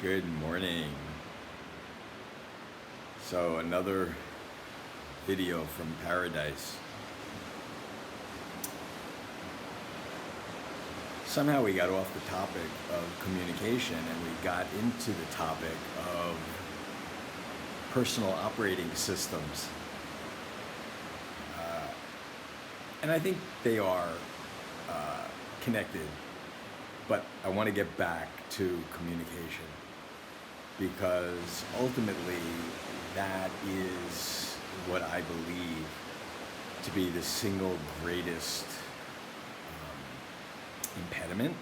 Good morning. So another video from paradise. Somehow we got off the topic of communication and we got into the topic of personal operating systems. And I think they are connected, but I want to get back to communication because ultimately that is what I believe to be the single greatest impediment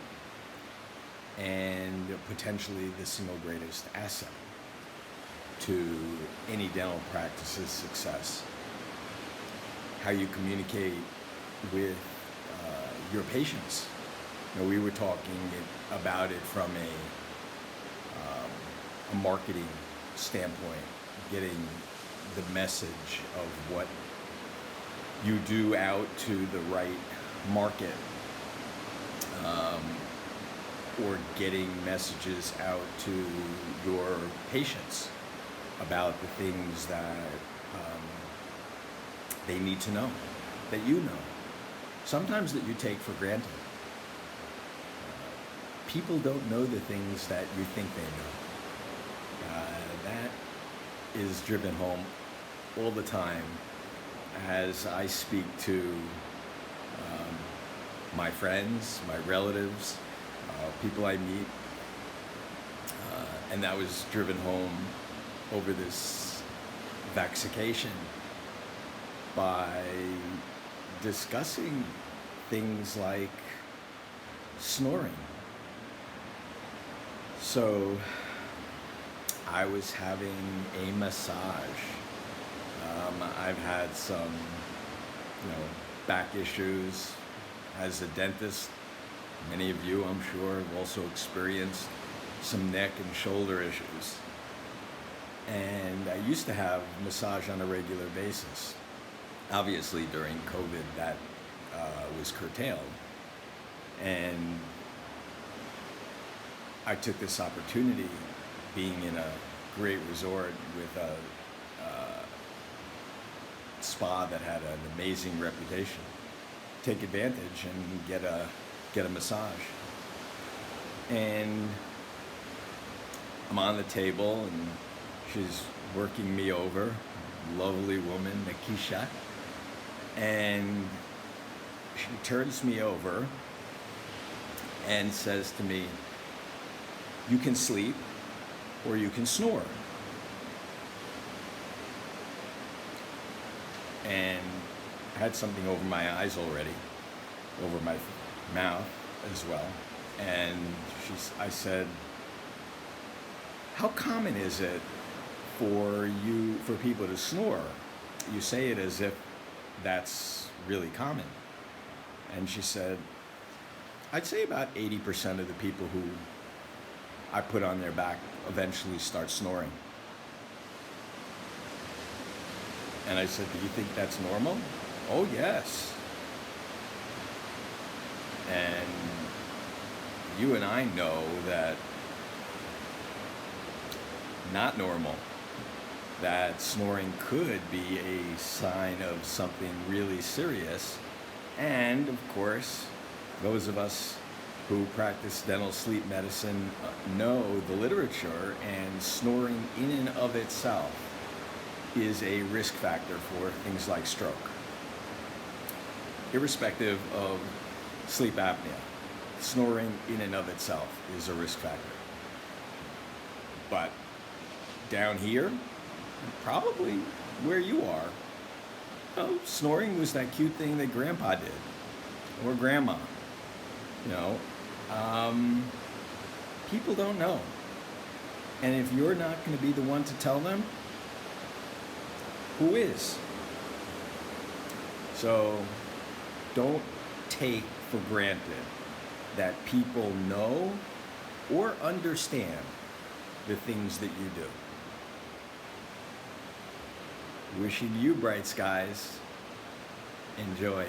and potentially the single greatest asset to any dental practice's success. How you communicate with your patients. You know, we were talking about it from a marketing standpoint, getting the message of what you do out to the right market, or getting messages out to your patients about the things that they need to know, that you know, sometimes that you take for granted. People don't know the things that you think they know. That is driven home all the time as I speak to my friends, my relatives, people I meet, and that was driven home over this vaccination by discussing things like snoring. So I was having a massage. I've had some, back issues as a dentist. Many of you, I'm sure, have also experienced some neck and shoulder issues. And I used to have massage on a regular basis. Obviously, during COVID, that was curtailed. And I took this opportunity, being in a great resort with a spa that had an amazing reputation, take advantage and get a massage. And I'm on the table and she's working me over, lovely woman, Nakisha, and she turns me over and says to me, "You can sleep or you can snore." And I had something over my eyes already, over my mouth as well. And I said, "How common is it for people to snore? You say it as if that's really common." And she said, "I'd say about 80% of the people who I put on their back eventually start snoring." And I said, "Do you think that's normal?" "Oh, yes." And you and I know that not normal, that snoring could be a sign of something really serious. And of course, those of us who practice dental sleep medicine know the literature, and snoring in and of itself is a risk factor for things like stroke. Irrespective of sleep apnea, snoring in and of itself is a risk factor. But down here, probably where you are, snoring was that cute thing that Grandpa did, or Grandma. People don't know. And if you're not going to be the one to tell them, who is? So don't take for granted that people know or understand the things that you do. Wishing you bright skies. Enjoy.